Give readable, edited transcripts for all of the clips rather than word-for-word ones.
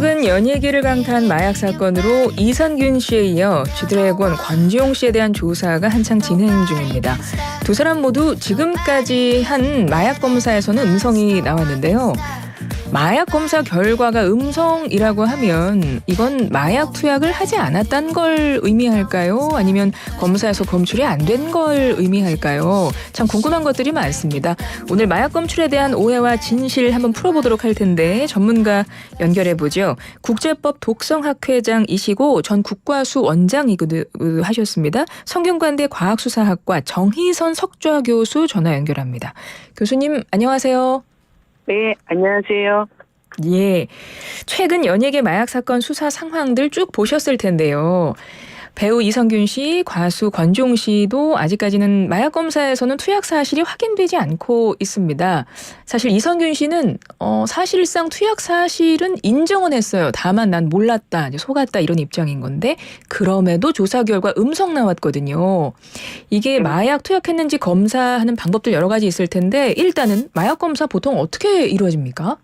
최근 연예계를 강타한 마약 사건으로 이선균 씨에 이어 쥐드래곤 권지용 씨에 대한 조사가 한창 진행 중입니다. 두 사람 모두 지금까지 한 마약 검사에서는 음성이 나왔는데요. 마약 검사 결과가 음성이라고 하면 이건 마약 투약을 하지 않았다는 걸 의미할까요? 아니면 검사에서 검출이 안 된 걸 의미할까요? 참 궁금한 것들이 많습니다. 오늘 마약 검출에 대한 오해와 진실 한번 풀어보도록 할 텐데 전문가 연결해보죠. 국제법 독성학회장이시고 전 국과수 원장이기도 하셨습니다. 성균관대 과학수사학과 정희선 석좌교수 전화 연결합니다. 교수님 안녕하세요. 네, 안녕하세요. 예, 최근 연예계 마약 사건 수사 상황들 쭉 보셨을 텐데요. 배우 이선균 씨, 과수 권지용 씨도 아직까지는 마약 검사에서는 투약 사실이 확인되지 않고 있습니다. 사실 이선균 씨는 사실상 투약 사실은 인정은 했어요. 다만 난 몰랐다, 이제 속았다 이런 입장인 건데 그럼에도 조사 결과 음성 나왔거든요. 이게 마약 투약했는지 검사하는 방법들 여러 가지 있을 텐데 일단은 마약 검사 보통 어떻게 이루어집니까?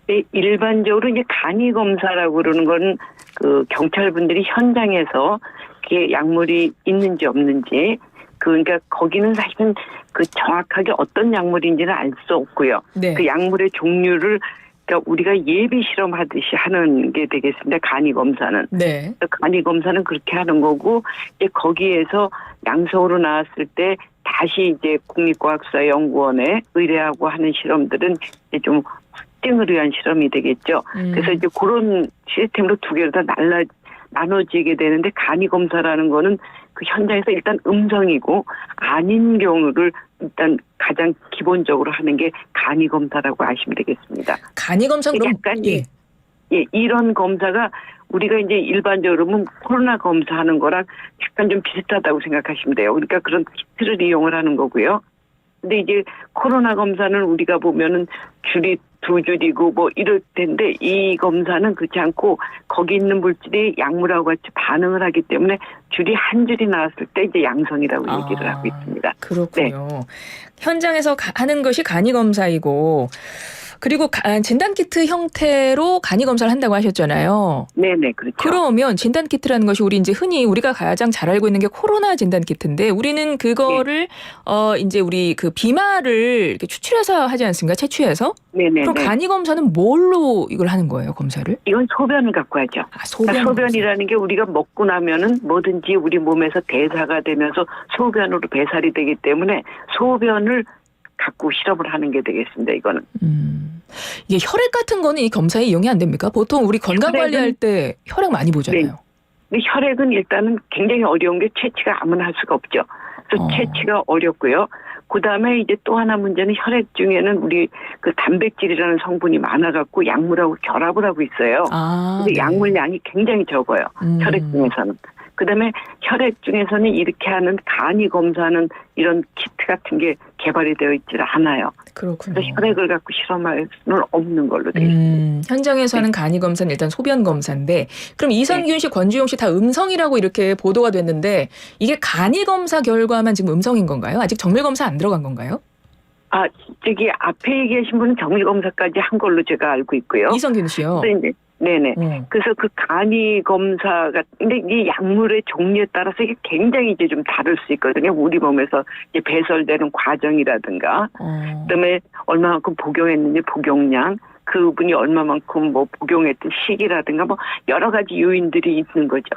네, 일반적으로 이제 간이 검사라고 그러는 건 그 경찰분들이 현장에서 그게 약물이 있는지 없는지 그러니까 거기는 사실은 그 정확하게 어떤 약물인지는 알 수 없고요. 네. 그 약물의 종류를 그러니까 우리가 예비 실험하듯이 하는 게 되겠습니다. 간이 검사는. 네. 간이 검사는 그렇게 하는 거고 이제 거기에서 양성으로 나왔을 때 다시 이제 국립과학수사연구원에 의뢰하고 하는 실험들은 이제 좀 확증을 위한 실험이 되겠죠. 그래서 이제 그런 시스템으로 두 개로 다 나눠지게 되는데 간이 검사라는 거는 그 현장에서 일단 음성이고 아닌 경우를 일단 가장 기본적으로 하는 게 간이 검사라고 아시면 되겠습니다. 간이 검사 그럼 약간 이런 검사가 우리가 이제 일반적으로 보면 코로나 검사하는 거랑 약간 좀 비슷하다고 생각하시면 돼요. 그러니까 그런 키트를 이용을 하는 거고요. 근데 이제 코로나 검사는 우리가 보면은 줄이 두 줄이고 뭐 이럴 텐데 이 검사는 그렇지 않고 거기 있는 물질이 약물하고 같이 반응을 하기 때문에 줄이 한 줄이 나왔을 때 이제 양성이라고 얘기를 하고 있습니다. 그렇군요. 네. 현장에서 하는 것이 간이 검사이고 그리고 진단키트 형태로 간이 검사를 한다고 하셨잖아요. 네네, 그렇죠. 그러면 진단키트라는 것이 우리 이제 흔히 우리가 가장 잘 알고 있는 게 코로나 진단키트인데 우리는 그거를 이제 우리 그 비말을 이렇게 추출해서 하지 않습니까? 채취해서? 네네. 그럼 간이 검사는 뭘로 이걸 하는 거예요, 검사를? 이건 소변을 갖고 하죠. 소변이라는 게 우리가 먹고 나면은 뭐든지 우리 몸에서 대사가 되면서 소변으로 배설이 되기 때문에 소변을 갖고 실험을 하는 게 되겠습니다. 이거는. 이게 혈액 같은 거는 이 검사에 이용이 안 됩니까? 보통 우리 건강 관리할 때 혈액 많이 보잖아요. 네. 근데 혈액은 일단은 굉장히 어려운 게 채취가 아무나 할 수가 없죠. 그래서 채취가 어렵고요. 그다음에 이제 또 하나 문제는 혈액 중에는 우리 그 단백질이라는 성분이 많아갖고 약물하고 결합을 하고 있어요. 근데 네. 약물 양이 굉장히 적어요. 혈액 중에서는. 그다음에 혈액 중에서는 이렇게 하는 간이 검사하는 이런 키트 같은 게 개발이 되어 있지 않아요. 그렇군요. 그래서 혈액을 갖고 실험할 수는 없는 걸로 되어 있습니다. 현장에서는 간이 검사는 일단 소변 검사인데 그럼 이선균 씨, 권지용 씨 다 음성이라고 이렇게 보도가 됐는데 이게 간이 검사 결과만 지금 음성인 건가요? 아직 정밀 검사 안 들어간 건가요? 저기 앞에 얘기하신 분은 정밀 검사까지 한 걸로 제가 알고 있고요. 이선균 씨요? 네네. 그래서 그 간이 검사가, 근데 이 약물의 종류에 따라서 이게 굉장히 이제 좀 다를 수 있거든요. 우리 몸에서 이제 배설되는 과정이라든가, 그다음에 얼마만큼 복용했는지 복용량, 그분이 얼마만큼 뭐 복용했던 시기라든가 뭐 여러 가지 요인들이 있는 거죠.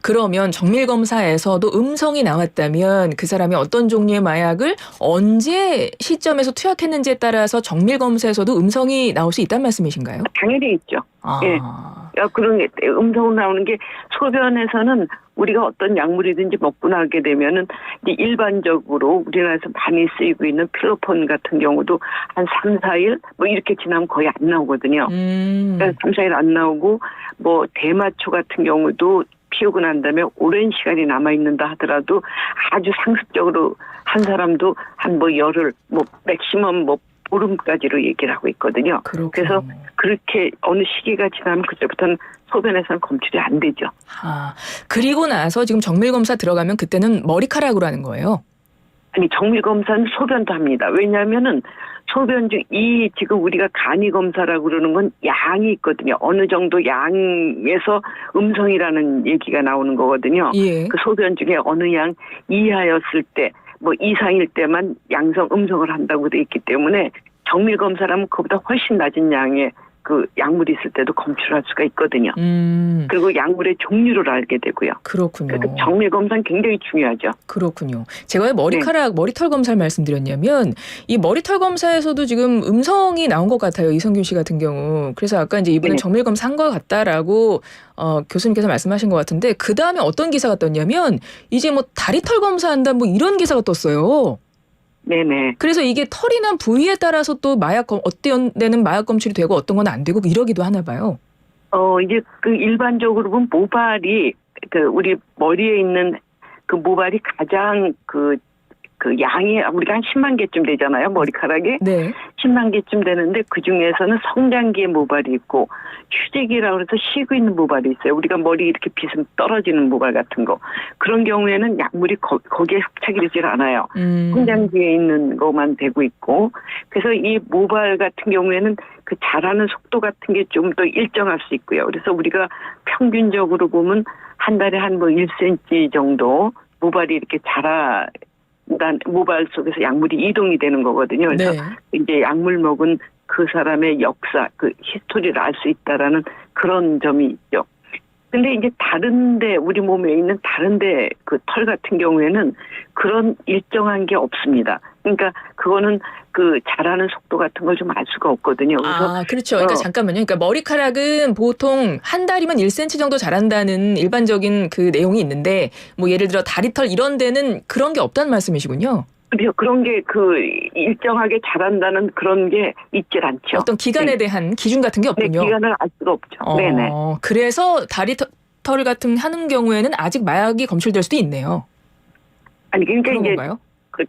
그러면 정밀 검사에서도 음성이 나왔다면 그 사람이 어떤 종류의 마약을 언제 시점에서 투약했는지에 따라서 정밀 검사에서도 음성이 나올 수 있다는 말씀이신가요? 당연히 있죠. 예. 그런 게 음성 나오는 게 소변에서는 우리가 어떤 약물이든지 먹고 나게 되면은 이제 일반적으로 우리나라에서 많이 쓰이고 있는 필로폰 같은 경우도 한 3, 4일 뭐 이렇게 지나면 거의 안 나오거든요. 그러니까 3, 4일 안 나오고 뭐 대마초 같은 경우도 피우고 난 다음에 오랜 시간이 남아있는다 하더라도 아주 상습적으로 한 사람도 한 뭐 열흘, 뭐 맥시멈 뭐 보름까지로 얘기를 하고 있거든요. 그래서 그렇게 어느 시기가 지나면 그때부터는 소변에서는 검출이 안 되죠. 그리고 나서 지금 정밀 검사 들어가면 그때는 머리카락으로 하는 거예요? 아니 정밀 검사는 소변도 합니다. 왜냐하면은 소변 중 이 지금 우리가 간이 검사라고 그러는 건 양이 있거든요. 어느 정도 양에서 음성이라는 얘기가 나오는 거거든요. 예. 그 소변 중에 어느 양 이하였을 때 뭐 이상일 때만 양성 음성을 한다고 돼 있기 때문에 정밀 검사라면 그보다 훨씬 낮은 양의 그 약물이 있을 때도 검출할 수가 있거든요. 그리고 약물의 종류를 알게 되고요. 그렇군요. 그러니까 정밀 검사는 굉장히 중요하죠. 그렇군요. 제가 왜 머리털 검사를 말씀드렸냐면 이 머리털 검사에서도 지금 음성이 나온 것 같아요. 이성균 씨 같은 경우. 그래서 아까 이제 이분은 네. 정밀 검사 한 것 같다라고 교수님께서 말씀하신 것 같은데 그 다음에 어떤 기사가 떴냐면 이제 뭐 다리털 검사한다 뭐 이런 기사가 떴어요. 네네. 그래서 이게 털이 난 부위에 따라서 또 어떤 데는 마약 검출이 되고 어떤 건 안 되고 이러기도 하나 봐요. 이제 그 일반적으로 보면 모발이 그 우리 머리에 있는 그 모발이 가장 그 양이 우리가 한 10만 개쯤 되잖아요. 머리카락이. 네. 10만 개쯤 되는데 그 중에서는 성장기의 모발이 있고 휴지기라고 해서 쉬고 있는 모발이 있어요. 우리가 머리 이렇게 빗으면 떨어지는 모발 같은 거. 그런 경우에는 약물이 거기에 흡착이 되질 않아요. 성장기에 있는 것만 되고 있고. 그래서 이 모발 같은 경우에는 그 자라는 속도 같은 게 좀 더 일정할 수 있고요. 그래서 우리가 평균적으로 보면 한 달에 한 뭐 1cm 정도 모발이 이렇게 모발 속에서 약물이 이동이 되는 거거든요. 그래서 네. 이제 약물 먹은 그 사람의 역사, 그 히스토리를 알 수 있다라는 그런 점이 있죠. 근데 이제 다른데 우리 몸에 있는 다른데 그 털 같은 경우에는 그런 일정한 게 없습니다. 그러니까 그거는 그 자라는 속도 같은 걸 좀 알 수가 없거든요. 그래서 그렇죠. 그러니까 잠깐만요. 그러니까 머리카락은 보통 한 달이면 1cm 정도 자란다는 일반적인 그 내용이 있는데 뭐 예를 들어 다리털 이런 데는 그런 게 없다는 말씀이시군요. 그런 게 그 일정하게 자란다는 그런 게 있질 않죠. 어떤 기간에 대한 기준 같은 게 네, 없군요. 기간을 알 수가 없죠. 네네. 그래서 다리털 같은 하는 경우에는 아직 마약이 검출될 수도 있네요. 아니 그러니까 그런 이제 건가요?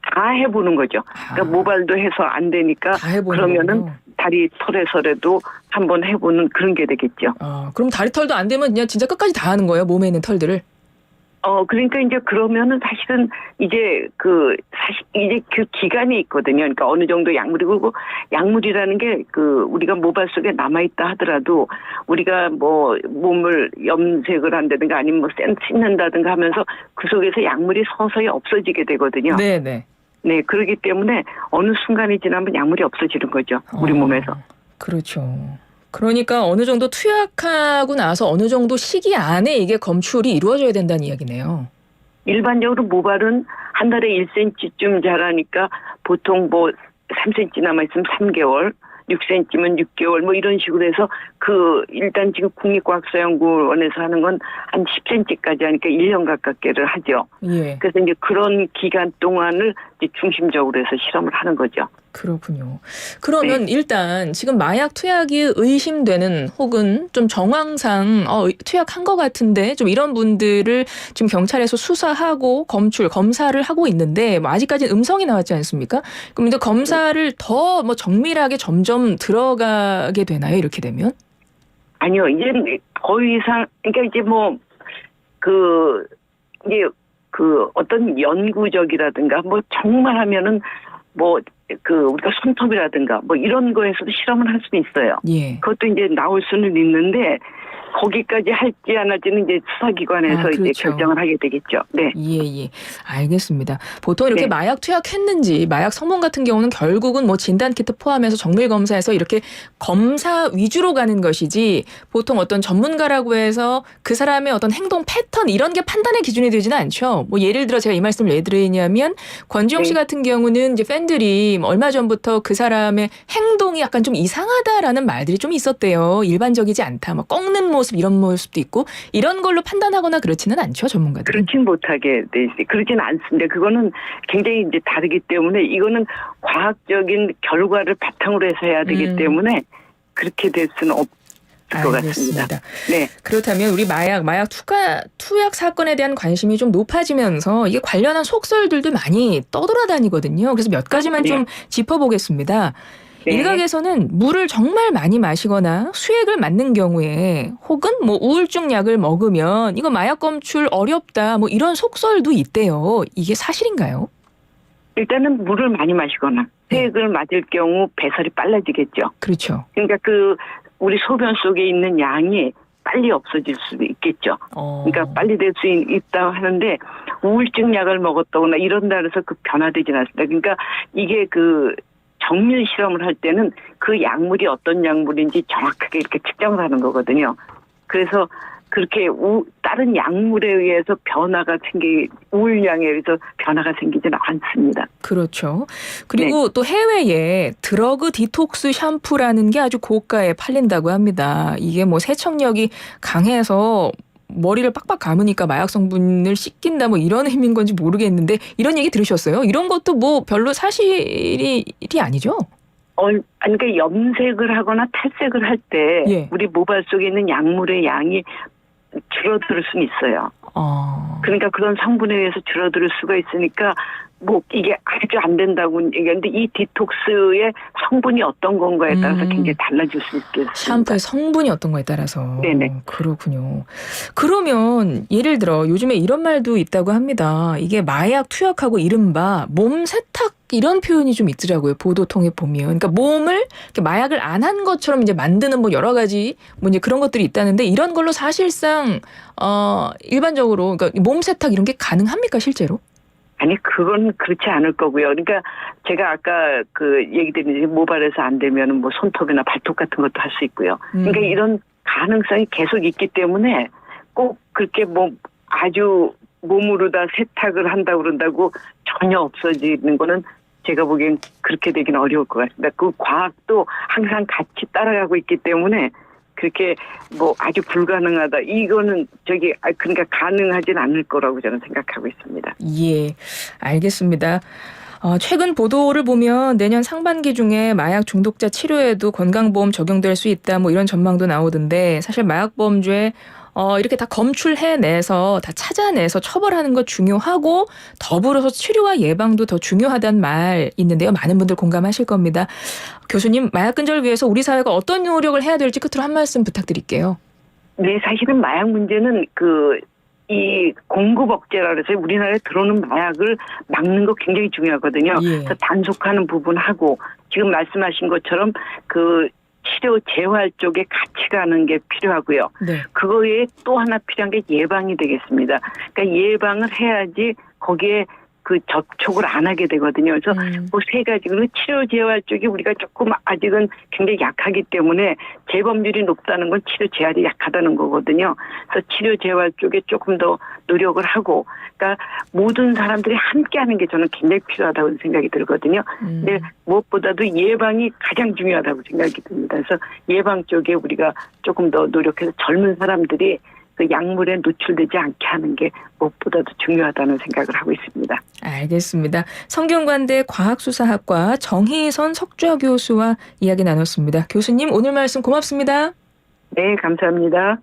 다 해보는 거죠. 그러니까 모발도 해서 안 되니까 다 해보는 그러면은 거군요. 다리 털에서라도 한번 해보는 그런 게 되겠죠. 그럼 다리털도 안 되면 그냥 진짜 끝까지 다 하는 거예요? 몸에 있는 털들을? 그러니까 이제 그러면은 사실은 이제 이제 그 기간이 있거든요. 그러니까 어느 정도 약물이고 약물이라는 게 우리가 모발 속에 남아있다 하더라도 우리가 뭐 몸을 염색을 한다든가 아니면 뭐 씻는다든가 하면서 그 속에서 약물이 서서히 없어지게 되거든요. 네네. 네, 그렇기 때문에 어느 순간이 지나면 약물이 없어지는 거죠. 우리 몸에서. 그렇죠. 그러니까 어느 정도 투약하고 나서 어느 정도 시기 안에 이게 검출이 이루어져야 된다는 이야기네요. 일반적으로 모발은 한 달에 1cm쯤 자라니까 보통 뭐 3cm 남아있으면 3개월, 6cm면 6개월 뭐 이런 식으로 해서 일단 지금 국립과학사연구원에서 하는 건 한 10cm까지 하니까 1년 가깝게를 하죠. 예. 그래서 이제 그런 기간 동안을 이제 중심적으로 해서 실험을 하는 거죠. 그렇군요. 그러면 일단 지금 마약 투약이 의심되는 혹은 좀 정황상 투약한 것 같은데 좀 이런 분들을 지금 경찰에서 수사하고 검사를 하고 있는데 뭐 아직까지는 음성이 나왔지 않습니까? 그럼 이제 검사를 더 뭐 정밀하게 점점 들어가게 되나요? 이렇게 되면? 아니요, 이제 더 이상 그러니까 이제 이제 어떤 연구적이라든가 뭐 정말 하면은 우리가 손톱이라든가 뭐 이런 거에서도 실험을 할 수는 있어요. 예. 그것도 이제 나올 수는 있는데 거기까지 할지 안 할지는 이제 수사기관에서 그렇죠. 이제 결정을 하게 되겠죠. 네. 예. 알겠습니다. 보통 이렇게 네. 마약 투약했는지 마약 성분 같은 경우는 결국은 뭐 진단키트 포함해서 정밀 검사에서 이렇게 검사 위주로 가는 것이지 보통 어떤 전문가라고 해서 그 사람의 어떤 행동 패턴 이런 게 판단의 기준이 되지는 않죠. 뭐 예를 들어 제가 이 말씀을 왜 드리냐면 권지용 씨 같은 경우는 이제 팬들이 얼마 전부터 그 사람의 행동이 약간 좀 이상하다라는 말들이 좀 있었대요. 일반적이지 않다. 뭐 꺾는 모습 이런 모습도 있고 이런 걸로 판단하거나 그렇지는 않죠, 전문가들은. 그렇진 못하게 돼 있어요. 그러진 않습니다. 그거는 굉장히 이제 다르기 때문에 이거는 과학적인 결과를 바탕으로 해서 해야 되기 때문에 그렇게 될 수는 없을 것 같습니다. 네. 그렇다면 우리 마약 투약 사건에 대한 관심이 좀 높아지면서 이게 관련한 속설들도 많이 떠돌아다니거든요. 그래서 몇 가지만 좀 짚어보겠습니다. 네. 일각에서는 물을 정말 많이 마시거나 수액을 맞는 경우에 혹은 뭐 우울증 약을 먹으면 이거 마약 검출 어렵다 뭐 이런 속설도 있대요. 이게 사실인가요? 일단은 물을 많이 마시거나 세액을 맞을 경우 배설이 빨라지겠죠. 그렇죠. 그러니까 우리 소변 속에 있는 양이 빨리 없어질 수도 있겠죠. 그러니까 빨리 될 수 있다고 하는데 우울증 약을 먹었다거나 이런다 해서 변화되진 않습니다. 그러니까 이게 정밀 실험을 할 때는 그 약물이 어떤 약물인지 정확하게 이렇게 측정을 하는 거거든요. 그래서 그렇게 다른 약물에 의해서 우울량에 의해서 변화가 생기지는 않습니다. 그렇죠. 그리고 또 해외에 드러그 디톡스 샴푸라는 게 아주 고가에 팔린다고 합니다. 이게 뭐 세척력이 강해서 머리를 빡빡 감으니까 마약 성분을 씻긴다 뭐 이런 의미인 건지 모르겠는데 이런 얘기 들으셨어요? 이런 것도 뭐 별로 사실이 아니죠? 그러니까 염색을 하거나 탈색을 할 때 우리 모발 속에 있는 약물의 양이 줄어들 수는 있어요. 그러니까 그런 성분에 의해서 줄어들 수가 있으니까 이게 아주 안 된다고 얘기하는데 이 디톡스의 성분이 어떤 건가에 따라서 굉장히 달라질 수 있겠습니다. 샴푸의 성분이 어떤 거에 따라서. 네네. 그렇군요. 그러면 예를 들어 요즘에 이런 말도 있다고 합니다. 이게 마약 투약하고 이른바 몸 세탁 이런 표현이 좀 있더라고요. 보도 통해 보면. 그러니까 몸을 이렇게 마약을 안 한 것처럼 이제 만드는 뭐 여러 가지 뭐 이제 그런 것들이 있다는데 이런 걸로 사실상 일반적으로 그러니까 몸 세탁 이런 게 가능합니까 실제로? 아니 그건 그렇지 않을 거고요. 그러니까 제가 아까 얘기 드린 모발에서 안 되면 뭐 손톱이나 발톱 같은 것도 할 수 있고요. 그러니까 이런 가능성이 계속 있기 때문에 꼭 그렇게 아주 몸으로 다 세탁을 한다고 그런다고 전혀 없어지는 거는 제가 보기엔 그렇게 되긴 어려울 것 같습니다. 그 과학도 항상 같이 따라가고 있기 때문에 그렇게 아주 불가능하다. 이거는 그러니까 가능하진 않을 거라고 저는 생각하고 있습니다. 예, 알겠습니다. 최근 보도를 보면 내년 상반기 중에 마약 중독자 치료에도 건강보험 적용될 수 있다. 뭐 이런 전망도 나오던데 사실 마약범죄 이렇게 다 검출해내서 다 찾아내서 처벌하는 것 중요하고 더불어서 치료와 예방도 더 중요하다는 말 있는데요. 많은 분들 공감하실 겁니다. 교수님, 마약 근절을 위해서 우리 사회가 어떤 노력을 해야 될지 끝으로 한 말씀 부탁드릴게요. 네, 사실은 마약 문제는 이 공급 억제라 그래서 우리나라에 들어오는 마약을 막는 거 굉장히 중요하거든요. 그래서 단속하는 부분하고 지금 말씀하신 것처럼 치료 재활 쪽에 같이 가는 게 필요하고요. 그거 외에 또 하나 필요한 게 예방이 되겠습니다. 그러니까 예방을 해야지 거기에 접촉을 안 하게 되거든요. 그래서 세 가지. 그리고 치료 재활 쪽이 우리가 조금 아직은 굉장히 약하기 때문에 재범률이 높다는 건 치료 재활이 약하다는 거거든요. 그래서 치료 재활 쪽에 조금 더 노력을 하고, 그러니까 모든 사람들이 함께 하는 게 저는 굉장히 필요하다고 생각이 들거든요. 근데 무엇보다도 예방이 가장 중요하다고 생각이 듭니다. 그래서 예방 쪽에 우리가 조금 더 노력해서 젊은 사람들이 약물에 노출되지 않게 하는 게 무엇보다도 중요하다는 생각을 하고 있습니다. 알겠습니다. 성균관대 과학수사학과 정희선 석좌 교수와 이야기 나눴습니다. 교수님 오늘 말씀 고맙습니다. 네, 감사합니다.